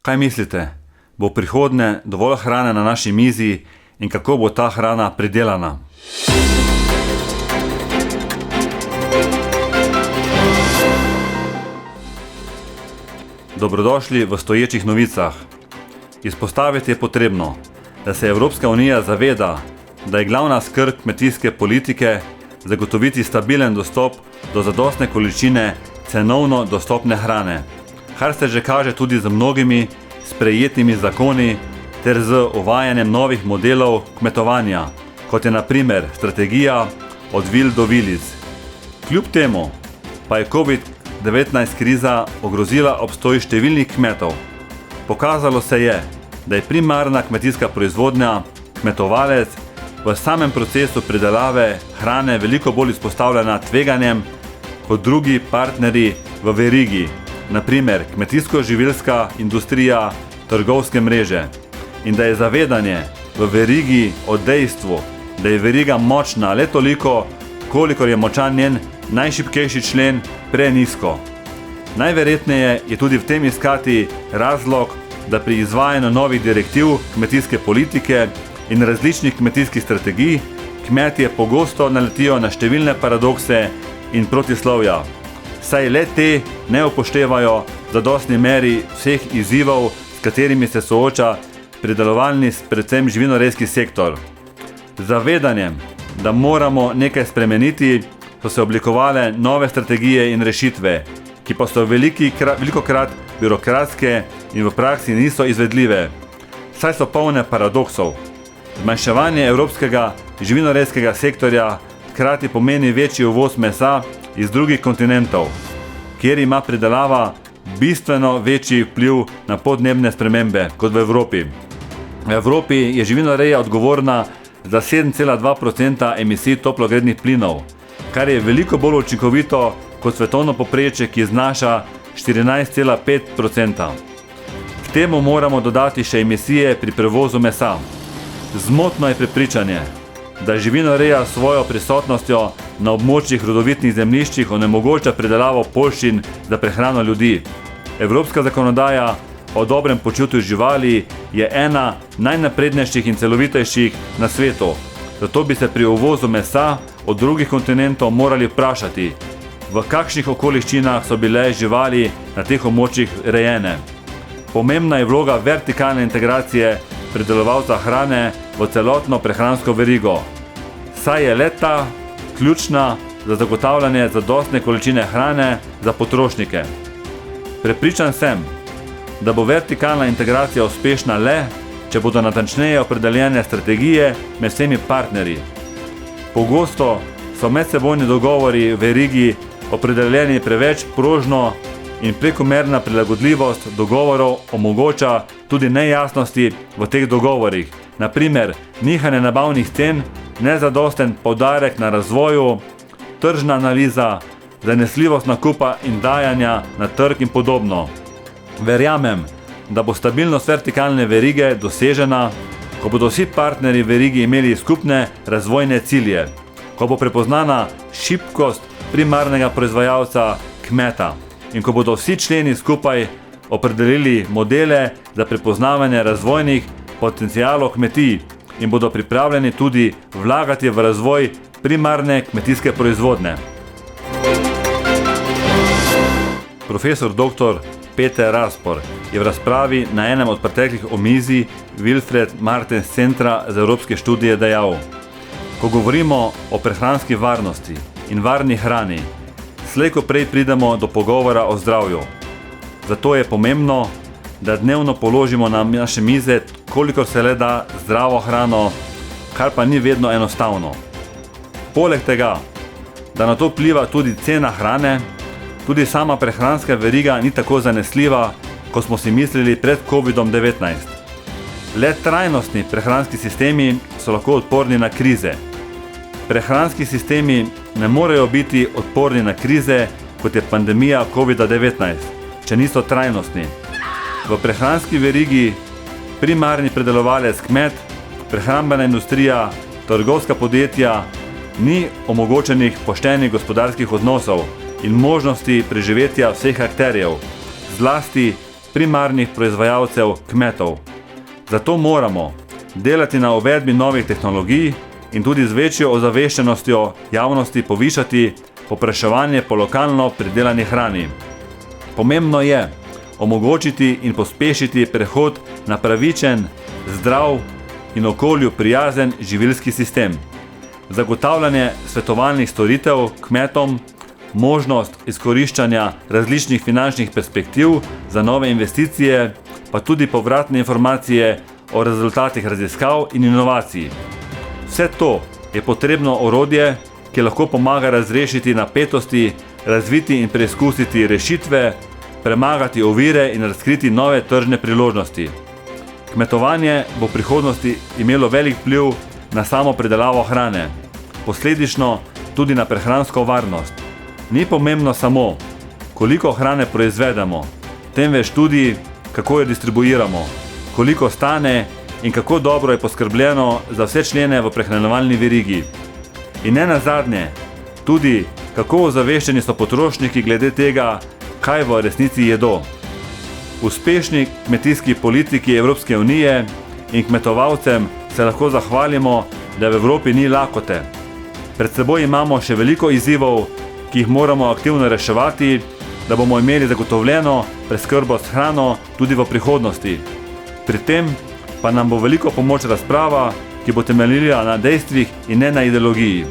Kaj mislite? Bo v prihodnje dovolj hrane na naši mizi in kako bo ta hrana pridelana? Dobrodošli v stoječih novicah. Izpostaviti je potrebno, da se Evropska unija zaveda, da je glavna skrb kmetijske politike zagotoviti stabilen dostop do zadostne količine cenovno dostopne hrane, kar se že kaže tudi z mnogimi sprejetimi zakoni ter z uvajanjem novih modelov kmetovanja, kot je na primer strategija od vil do vilic. Kljub temu pa je COVID-19 kriza ogrozila obstoj številnih kmetov. Pokazalo se je, da je primarna kmetijska proizvodnja, kmetovalec, v samem procesu pridelave hrane veliko bolj izpostavljena tveganjem kot drugi partnerji v verigi, na primer kmetijsko-živilska industrija, trgovske mreže, in da je zavedanje v verigi o dejstvu, da je veriga močna le toliko, kolikor je močan njen najšibkejši člen, prenizko. Najverjetneje je tudi v tem iskati razlog, da pri izvajanju novih direktiv kmetijske politike in različnih kmetijskih strategij kmetje pogosto naletijo na številne paradokse in protislovja, saj le te ne upoštevajo v zadostni meri vseh izzivov, s katerimi se sooča pridelovalni, predvsem živinorejski sektor. Z zavedanjem, da moramo nekaj spremeniti, so se oblikovale nove strategije in rešitve, ki pa so velikokrat birokratske in v praksi niso izvedljive, saj so polne paradoksov. Zmanjševanje evropskega živinorejskega sektorja hkrati pomeni večji uvoz mesa iz drugih kontinentov, kjer ima pridelava bistveno večji vpliv na podnebne spremembe kot v Evropi. V Evropi je živinoreja odgovorna za 7,2% emisij toplogrednih plinov, kar je veliko bolj učinkovito kot svetovno povprečje, ki znaša 14,5%. K temu moramo dodati še emisije pri prevozu mesa. Zmotno je prepričanje, da živinoreja s svojo prisotnostjo na območjih rodovitnih zemljiščih onemogoča pridelavo poljščin za prehrano ljudi. Evropska zakonodaja o dobrem počutju živali je ena najnaprednejših in celovitejših na svetu. Zato bi se pri uvozu mesa od drugih kontinentov morali vprašati, v kakšnih okoliščinah so bile živali na teh območjih rejene. Pomembna je vloga vertikalne integracije pridelovalca hrane v celotno prehransko verigo, saj je le-ta ključna za zagotavljanje zadostne količine hrane za potrošnike. Prepričan sem, da bo vertikalna integracija uspešna le, če bodo natančneje opredeljene strategije med vsemi partnerji. Pogosto so medsebojni dogovori v verigi opredeljeni preveč prožno in prekomerna prilagodljivost dogovorov omogoča tudi nejasnosti v teh dogovorih, na primer nihanje nabavnih cen, nezadosten poudarek na razvoju, tržna analiza, zanesljivost nakupa in dajanja na trg in podobno. Verjamem, da bo stabilnost vertikalne verige dosežena, ko bodo vsi partnerji verigi imeli skupne razvojne cilje, ko bo prepoznana šibkost primarnega proizvajalca kmeta in ko bodo vsi členi skupaj opredelili modele za prepoznavanje razvojnih potencialov kmetij in bodo pripravljeni tudi vlagati v razvoj primarne kmetijske proizvodnje. Profesor dr. Peter Raspor je v razpravi na enem od preteklih omizij Wilfried Martens Centra za evropske študije dejal: ko govorimo o prehranski varnosti in varni hrani, slej ko prej pridemo do pogovora o zdravju. Zato je pomembno, da dnevno položimo na naše mize, kolikor se le da, zdravo hrano, kar pa ni vedno enostavno. Poleg tega, da na to vpliva tudi cena hrane, tudi sama prehranska veriga ni tako zanesljiva, kot smo si mislili pred COVID-19. Le trajnostni prehranski sistemi so lahko odporni na krize. Prehranski sistemi ne morejo biti odporni na krize, kot je pandemija COVID-19, če niso trajnostni. V prehranski verigi primarni predelovalec kmet, prehrambena industrija, trgovska podjetja ni omogočenih poštenih gospodarskih odnosov in možnosti preživetja vseh akterjev, zlasti primarnih proizvajalcev kmetov. Zato moramo delati na uvedbi novih tehnologij in tudi z večjo ozaveščenostjo javnosti povišati povpraševanje po lokalno pridelani hrani. Pomembno je omogočiti in pospešiti prehod na pravičen, zdrav in okolju prijazen živilski sistem. Zagotavljanje svetovalnih storitev kmetom, možnost izkoriščanja različnih finančnih perspektiv za nove investicije, pa tudi povratne informacije o rezultatih raziskav in inovacij. Vse to je potrebno orodje, ki lahko pomaga razrešiti napetosti, razviti in preizkusiti rešitve, premagati ovire in razkriti nove tržne priložnosti. Kmetovanje bo v prihodnosti imelo velik vpliv na samo predelavo hrane, posledično tudi na prehransko varnost. Ni pomembno samo, koliko hrane proizvedemo, temveč tudi, kako jo distribuiramo, koliko stane in kako dobro je poskrbljeno za vse člene v prehranjevalni verigi. In ne nazadnje, tudi kako ozaveščeni so potrošniki glede tega, kaj v resnici jedo. Uspešni kmetijski politiki Evropske unije in kmetovalcem se lahko zahvalimo, da v Evropi ni lakote. Pred seboj imamo še veliko izzivov, ki jih moramo aktivno reševati, da bomo imeli zagotovljeno preskrbo s hrano tudi v prihodnosti. Pri tem pa nam bo veliko pomoč razprava, ki bo temeljila na dejstvih in ne na ideologiji.